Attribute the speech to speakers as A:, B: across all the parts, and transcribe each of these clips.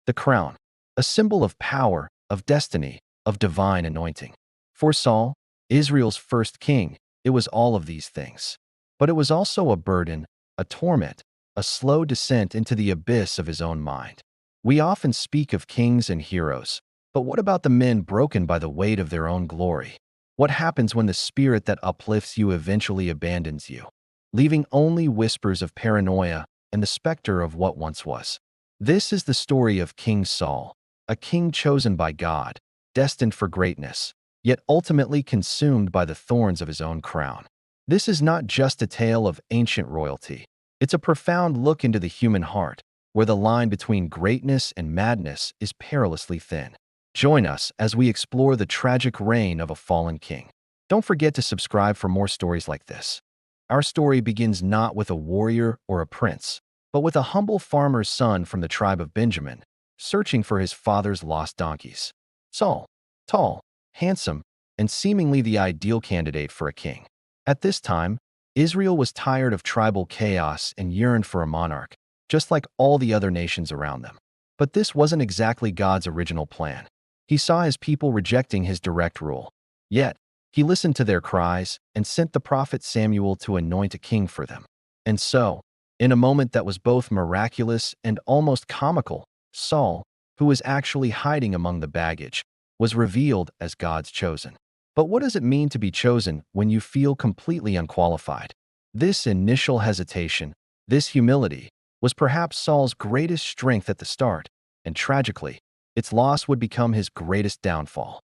A: The crown, a symbol of power, of destiny, of divine anointing. For Saul, Israel's first king, it was all of these things. But it was also a burden, a torment, a slow descent into the abyss of his own mind. We often speak of kings and heroes, but what about the men broken by the weight of their own glory? What happens when the spirit that uplifts you eventually abandons you, leaving only whispers of paranoia and the specter of what once was? This is the story of King Saul, a king chosen by God, destined for greatness, yet ultimately consumed by the thorns of his own crown. This is not just a tale of ancient royalty. It's a profound look into the human heart, where the line between greatness and madness is perilously thin. Join us as we explore the tragic reign of a fallen king. Don't forget to subscribe for more stories like this. Our story begins not with a warrior or a prince, but with a humble farmer's son from the tribe of Benjamin, searching for his father's lost donkeys. Saul, tall, handsome, and seemingly the ideal candidate for a king. At this time, Israel was tired of tribal chaos and yearned for a monarch, just like all the other nations around them. But this wasn't exactly God's original plan. He saw his people rejecting his direct rule. Yet, he listened to their cries and sent the prophet Samuel to anoint a king for them. And so, in a moment that was both miraculous and almost comical, Saul, who was actually hiding among the baggage, was revealed as God's chosen. But what does it mean to be chosen when you feel completely unqualified? This initial hesitation, this humility, was perhaps Saul's greatest strength at the start, and tragically, its loss would become his greatest downfall.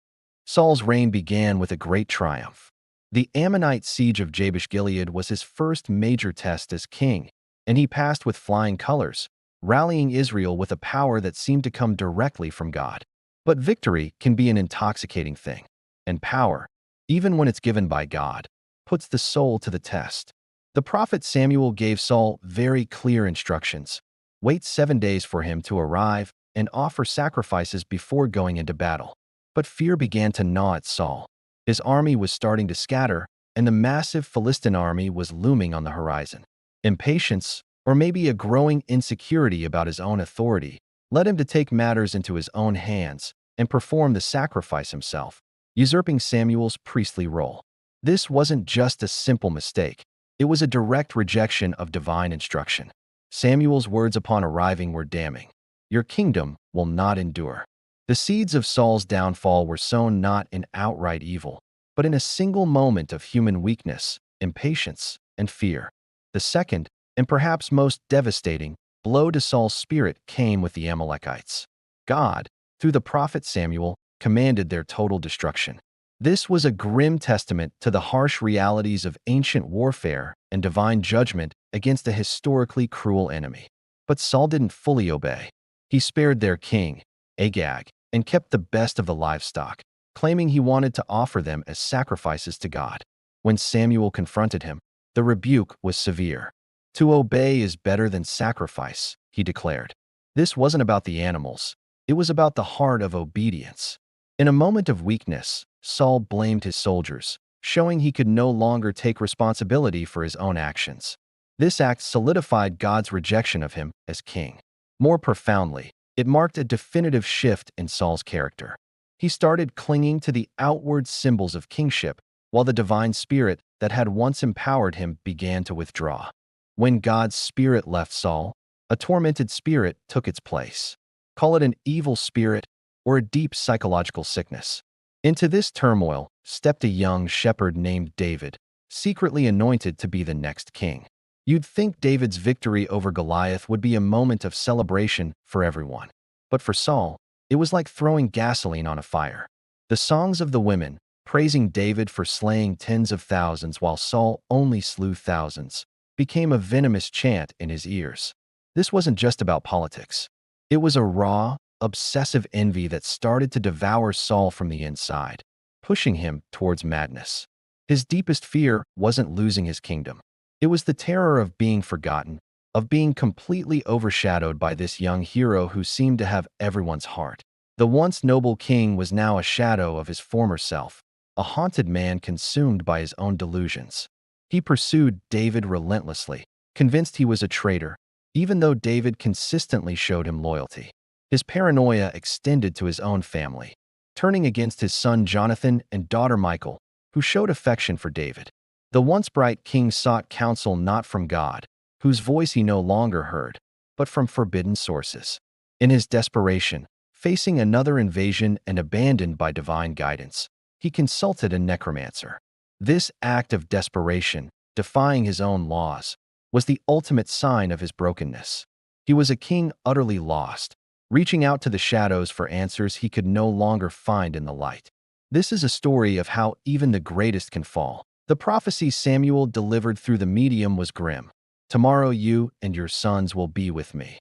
A: Saul's reign began with a great triumph. The Ammonite siege of Jabesh-Gilead was his first major test as king, and he passed with flying colors, rallying Israel with a power that seemed to come directly from God. But victory can be an intoxicating thing, and power, even when it's given by God, puts the soul to the test. The prophet Samuel gave Saul very clear instructions. Wait 7 days for him to arrive and offer sacrifices before going into battle. But fear began to gnaw at Saul. His army was starting to scatter, and the massive Philistine army was looming on the horizon. Impatience, or maybe a growing insecurity about his own authority, led him to take matters into his own hands and perform the sacrifice himself, usurping Samuel's priestly role. This wasn't just a simple mistake. It was a direct rejection of divine instruction. Samuel's words upon arriving were damning. Your kingdom will not endure. The seeds of Saul's downfall were sown not in outright evil, but in a single moment of human weakness, impatience, and fear. The second, and perhaps most devastating, blow to Saul's spirit came with the Amalekites. God, through the prophet Samuel, commanded their total destruction. This was a grim testament to the harsh realities of ancient warfare and divine judgment against a historically cruel enemy. But Saul didn't fully obey. He spared their king, Agag, and kept the best of the livestock, claiming he wanted to offer them as sacrifices to God. When Samuel confronted him, the rebuke was severe. To obey is better than sacrifice, he declared. This wasn't about the animals. It was about the heart of obedience. In a moment of weakness, Saul blamed his soldiers, showing he could no longer take responsibility for his own actions. This act solidified God's rejection of him as king. More profoundly, it marked a definitive shift in Saul's character. He started clinging to the outward symbols of kingship, while the divine spirit that had once empowered him began to withdraw. When God's spirit left Saul, a tormented spirit took its place. Call it an evil spirit or a deep psychological sickness. Into this turmoil stepped a young shepherd named David, secretly anointed to be the next king. You'd think David's victory over Goliath would be a moment of celebration for everyone. But for Saul, it was like throwing gasoline on a fire. The songs of the women, praising David for slaying tens of thousands while Saul only slew thousands, became a venomous chant in his ears. This wasn't just about politics. It was a raw, obsessive envy that started to devour Saul from the inside, pushing him towards madness. His deepest fear wasn't losing his kingdom. It was the terror of being forgotten, of being completely overshadowed by this young hero who seemed to have everyone's heart. The once noble king was now a shadow of his former self, a haunted man consumed by his own delusions. He pursued David relentlessly, convinced he was a traitor, even though David consistently showed him loyalty. His paranoia extended to his own family, turning against his son Jonathan and daughter Michal, who showed affection for David. The once bright king sought counsel not from God, whose voice he no longer heard, but from forbidden sources. In his desperation, facing another invasion and abandoned by divine guidance, he consulted a necromancer. This act of desperation, defying his own laws, was the ultimate sign of his brokenness. He was a king utterly lost, reaching out to the shadows for answers he could no longer find in the light. This is a story of how even the greatest can fall. The prophecy Samuel delivered through the medium was grim. Tomorrow you and your sons will be with me.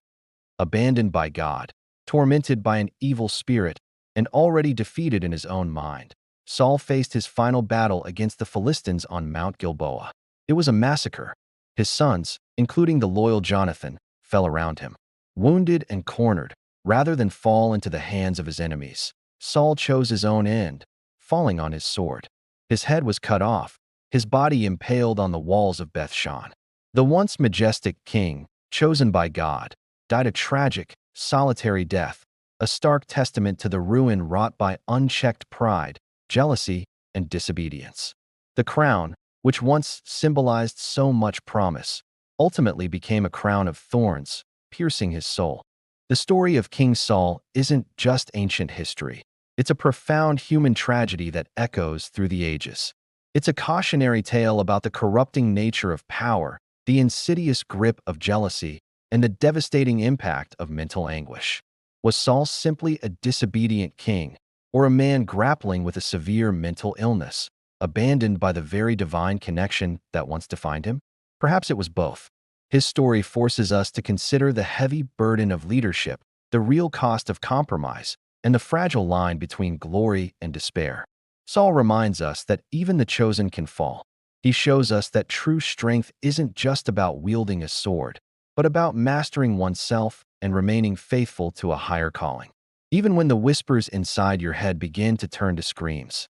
A: Abandoned by God, tormented by an evil spirit, and already defeated in his own mind, Saul faced his final battle against the Philistines on Mount Gilboa. It was a massacre. His sons, including the loyal Jonathan, fell around him, wounded and cornered. Rather than fall into the hands of his enemies, Saul chose his own end, falling on his sword. His head was cut off, his body impaled on the walls of Bethshan. The once majestic king, chosen by God, died a tragic, solitary death, a stark testament to the ruin wrought by unchecked pride, jealousy, and disobedience. The crown, which once symbolized so much promise, ultimately became a crown of thorns, piercing his soul. The story of King Saul isn't just ancient history. It's a profound human tragedy that echoes through the ages. It's a cautionary tale about the corrupting nature of power, the insidious grip of jealousy, and the devastating impact of mental anguish. Was Saul simply a disobedient king, or a man grappling with a severe mental illness, abandoned by the very divine connection that once defined him? Perhaps it was both. His story forces us to consider the heavy burden of leadership, the real cost of compromise, and the fragile line between glory and despair. Saul reminds us that even the chosen can fall. He shows us that true strength isn't just about wielding a sword, but about mastering oneself and remaining faithful to a higher calling. Even when the whispers inside your head begin to turn to screams,